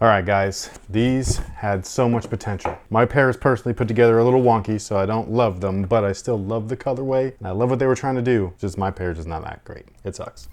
All right, guys, these had so much potential. My pair is personally put together a little wonky, so I don't love them, but I still love the colorway, and I love what they were trying to do. Just my pair is just not that great. It sucks.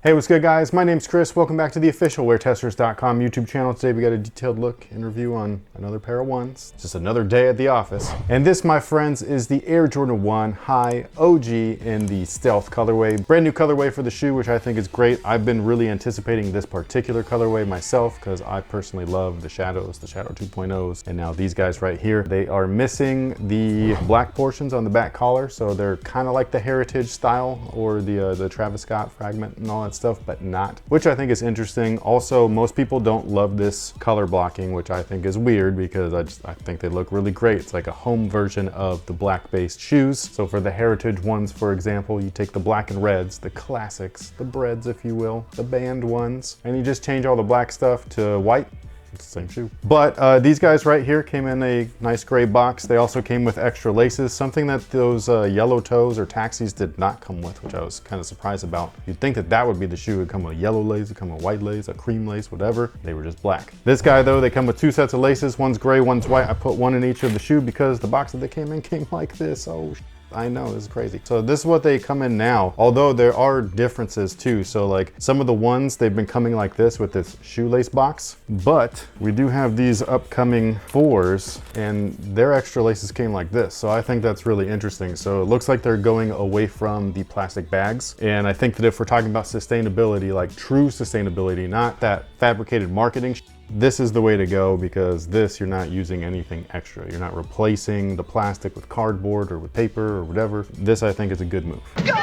Hey, what's good, guys? My name's Chris. Welcome back to the official WearTesters.com YouTube channel. Today we got a detailed look and review on another pair of ones. Just another day at the office. And this, my friends, is the Air Jordan 1 High OG in the Stealth colorway. Brand new colorway for the shoe, which I think is great. I've been really anticipating this particular colorway myself because I personally love the Shadows, the Shadow 2.0s. And now these guys right here, they are missing the black portions on the back collar. So they're kind of like the Heritage style or the Travis Scott fragment and all that stuff, but not, which I think is interesting. Also, most people don't love this color blocking, which I think is weird because I think they look really great. It's like a home version of the black based shoes. So for the Heritage ones, for example, you take the black and reds, the classics, the breads, if you will, the band ones, and you just change all the black stuff to white. It's the same shoe. But these guys right here came in a nice gray box. They also came with extra laces, something that those yellow toes or taxis did not come with, which I was kind of surprised about. You'd think that that would be the shoe. It'd come with yellow lace, it'd come with white lace, a cream lace, whatever. They were just black. This guy though, they come with two sets of laces. One's gray, one's white. I put one in each of the shoe because the box that they came in came like this. Oh, I know, this is crazy. So this is what they come in now, although there are differences too. So like some of the ones, they've been coming like this with this shoelace box, but we do have these upcoming 4s and their extra laces came like this. So I think that's really interesting. So it looks like they're going away from the plastic bags. And I think that if we're talking about sustainability, like true sustainability, not that fabricated marketing, this is the way to go because this, you're not using anything extra. You're not replacing the plastic with cardboard or with paper or whatever. This, I think, is a good move. Go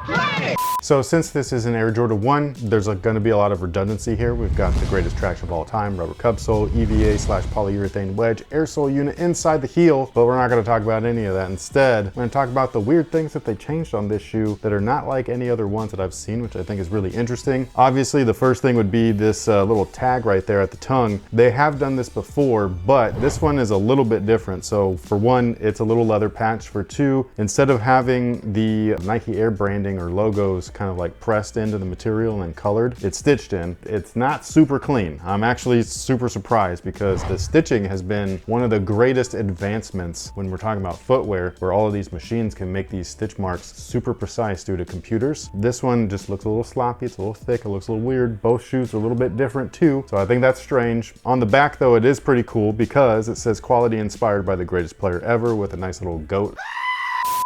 play! So since this is an Air Jordan 1, there's going to be a lot of redundancy here. We've got the greatest traction of all time, rubber cubsole, EVA/polyurethane wedge, air sole unit inside the heel, but we're not going to talk about any of that. Instead, we're going to talk about the weird things that they changed on this shoe that are not like any other ones that I've seen, which I think is really interesting. Obviously, the first thing would be this little tag right there at the tongue. They have done this before, but this one is a little bit different. So for one, it's a little leather patch. For two, instead of having the Nike Air branding or logos kind of like pressed into the material and colored, it's stitched in. It's not super clean. I'm actually super surprised because the stitching has been one of the greatest advancements when we're talking about footwear, where all of these machines can make these stitch marks super precise due to computers. This one just looks a little sloppy. It's a little thick. It looks a little weird. Both shoes are a little bit different too. So I think that's strange. On the back though, it is pretty cool because it says quality inspired by the greatest player ever with a nice little goat.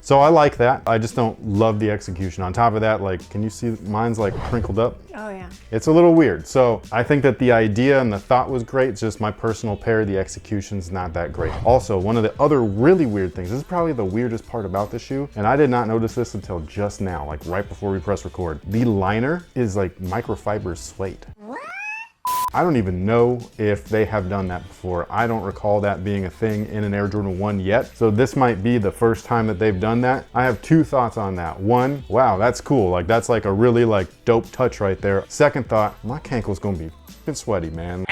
So I like that. I just don't love the execution. On top of that, like, can you see mine's like crinkled up? Oh yeah. It's a little weird. So I think that the idea and the thought was great. It's just my personal pair, the execution's not that great. Also, one of the other really weird things, this is probably the weirdest part about the shoe, and I did not notice this until just now, like right before we press record. The liner is like microfiber suede. I don't even know if they have done that before. I don't recall that being a thing in an Air Jordan 1 yet. So this might be the first time that they've done that. I have two thoughts on that. One, wow, that's cool. Like that's like a really like dope touch right there. Second thought, my cankle's gonna be f***ing sweaty, man.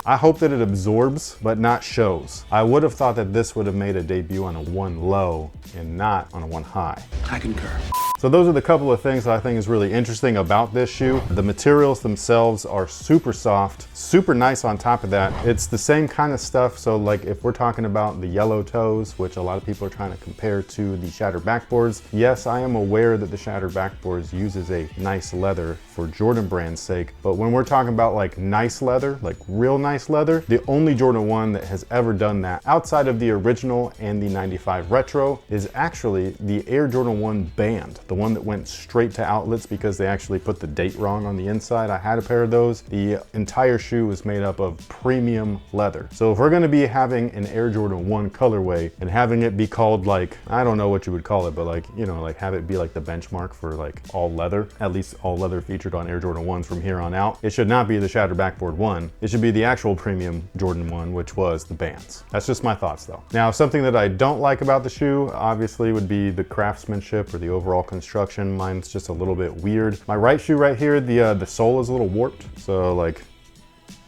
I hope that it absorbs, but not shows. I would have thought that this would have made a debut on a 1 low and not on a 1 high. I concur. So those are the couple of things that I think is really interesting about this shoe. The materials themselves are super soft, super nice on top of that. It's the same kind of stuff. So like if we're talking about the yellow toes, which a lot of people are trying to compare to the Shatter backboards, yes, I am aware that the Shatter backboards uses a nice leather for Jordan brand's sake. But when we're talking about like nice leather, like real nice leather, the only Jordan 1 that has ever done that outside of the original and the 95 Retro is actually the Air Jordan 1 Band. The one that went straight to outlets because they actually put the date wrong on the inside. I had a pair of those. The entire shoe was made up of premium leather. So if we're gonna be having an Air Jordan 1 colorway and having it be called like, I don't know what you would call it, but like, you know, like have it be like the benchmark for like all leather, at least all leather featured on Air Jordan 1s from here on out, it should not be the Shatter Backboard 1. It should be the actual premium Jordan 1, which was the Bands. That's just my thoughts though. Now, something that I don't like about the shoe, obviously, would be the craftsmanship or the overall construction. Mine's just a little bit weird. My right shoe right here, the sole is a little warped. So like,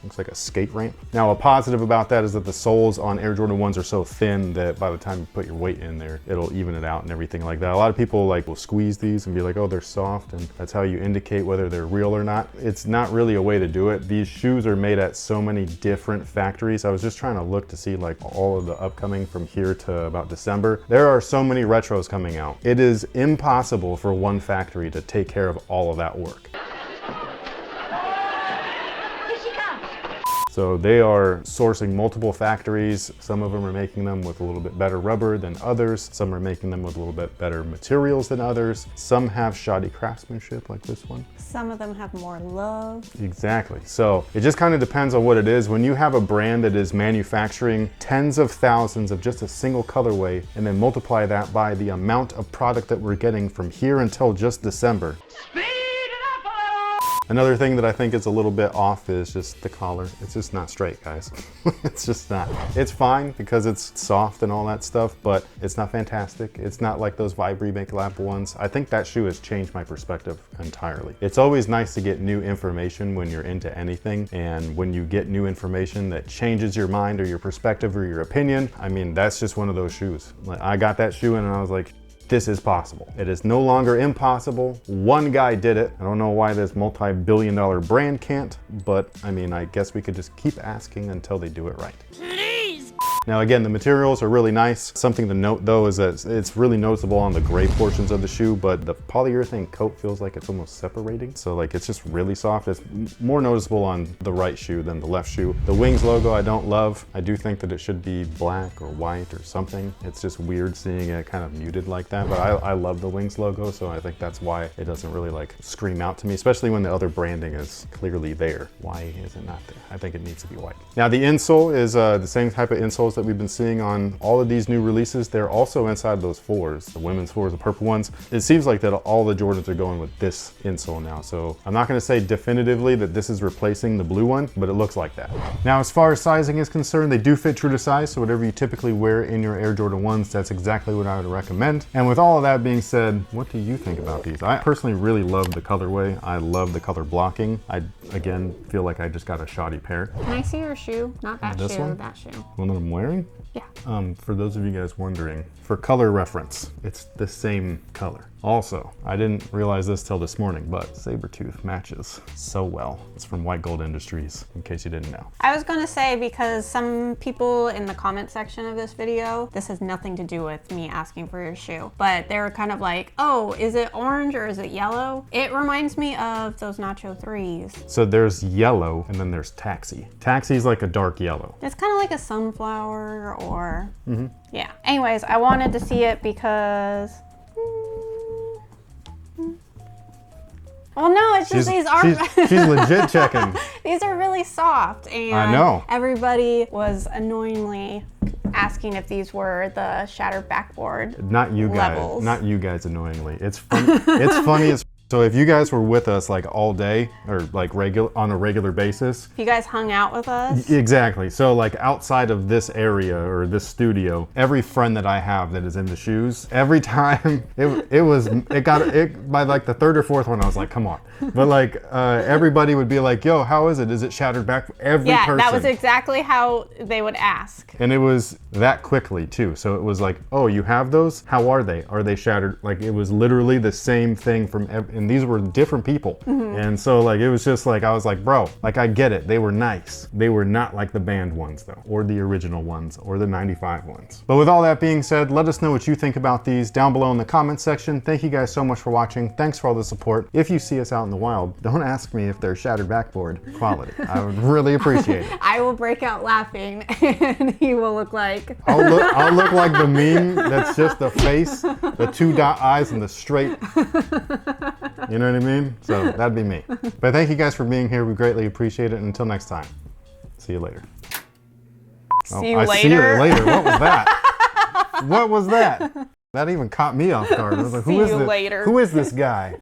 Looks like a skate ramp. Now, a positive about that is that the soles on Air Jordan 1s are so thin that by the time you put your weight in there, it'll even it out and everything like that. A lot of people like will squeeze these and be like, oh, they're soft, and that's how you indicate whether they're real or not. It's not really a way to do it. These shoes are made at so many different factories. I was just trying to look to see like all of the upcoming from here to about December. There are so many retros coming out. It is impossible for one factory to take care of all of that work. So they are sourcing multiple factories. Some of them are making them with a little bit better rubber than others. Some are making them with a little bit better materials than others. Some have shoddy craftsmanship like this one. Some of them have more love. Exactly. So it just kind of depends on what it is. When you have a brand that is manufacturing tens of thousands of just a single colorway and then multiply that by the amount of product that we're getting from here until just December. Another thing that I think is a little bit off is just the collar. It's just not straight, guys. It's just not. It's fine because it's soft and all that stuff, but it's not fantastic. It's not like those Vibri Make Lab ones. I think that shoe has changed my perspective entirely. It's always nice to get new information when you're into anything, and when you get new information that changes your mind or your perspective or your opinion, I mean, that's just one of those shoes. Like, I got that shoe and I was like, this is possible. It is no longer impossible. One guy did it. I don't know why this multi-billion-dollar brand can't, but I mean, I guess we could just keep asking until they do it right. Now again, the materials are really nice. Something to note though is that it's really noticeable on the gray portions of the shoe, but the polyurethane coat feels like it's almost separating. So like it's just really soft. It's more noticeable on the right shoe than the left shoe. The Wings logo I don't love. I do think that it should be black or white or something. It's just weird seeing it kind of muted like that, but I love the Wings logo, so I think that's why it doesn't really like scream out to me, especially when the other branding is clearly there. Why is it not there? I think it needs to be white. Now the insole is the same type of insoles that we've been seeing on all of these new releases. They're also inside those fours, the women's fours, the purple ones. It seems like that all the Jordans are going with this insole now. So I'm not gonna say definitively that this is replacing the blue one, but it looks like that. Now, as far as sizing is concerned, they do fit true to size. So whatever you typically wear in your Air Jordan 1s, that's exactly what I would recommend. And with all of that being said, what do you think about these? I personally really love the colorway. I love the color blocking. I, again, feel like I just got a shoddy pair. Can I see your shoe? Not that This shoe, one? that shoe. One that I'm wearing? Yeah. For those of you guys wondering, for color reference, it's the same color. Also, I didn't realize this till this morning, but Sabertooth matches so well. It's from White Gold Industries, in case you didn't know. I was gonna say, because some people in the comment section of this video, this has nothing to do with me asking for your shoe, but they were kind of like, oh, is it orange or is it yellow? It reminds me of those Nacho 3s. So there's yellow and then there's Taxi. Taxi's like a dark yellow. It's kind of like a sunflower or, yeah. Anyways, I wanted to see it because, well, no, it's just these are she's legit checking. These are really soft, and I know. Everybody was annoyingly asking if these were the shattered backboard. Not you guys. Levels. Not you guys annoyingly. It's fun. It's funny as. So if you guys were with us like all day or like on a regular basis. If you guys hung out with us. Exactly. So like outside of this area or this studio, every friend that I have that is into shoes, every time it got by like the third or fourth one, I was like, come on. But like everybody would be like, yo, how is it? Is it shattered back? Every person. That was exactly how they would ask. And it was that quickly too. So it was like, oh, you have those? How are they? Are they shattered? Like it was literally the same thing from and these were different people. And so like, it was just like, I was like, bro, like I get it. They were nice. They were not like the banned ones though, or the original ones, or the 95 ones. But with all that being said, let us know what you think about these down below in the comment section. Thank you guys so much for watching. Thanks for all the support. If you see us out in the wild, don't ask me if they're shattered backboard quality. I would really appreciate it. I will break out laughing and he will look like. I'll look like the meme that's just the face, the two dot eyes and the straight. You know what I mean? So that'd be me. But thank you guys for being here. We greatly appreciate it. And until next time, see you later. See you I later. See you later. What was that? What was that? That even caught me off guard. I was like, See you later. Who is this guy?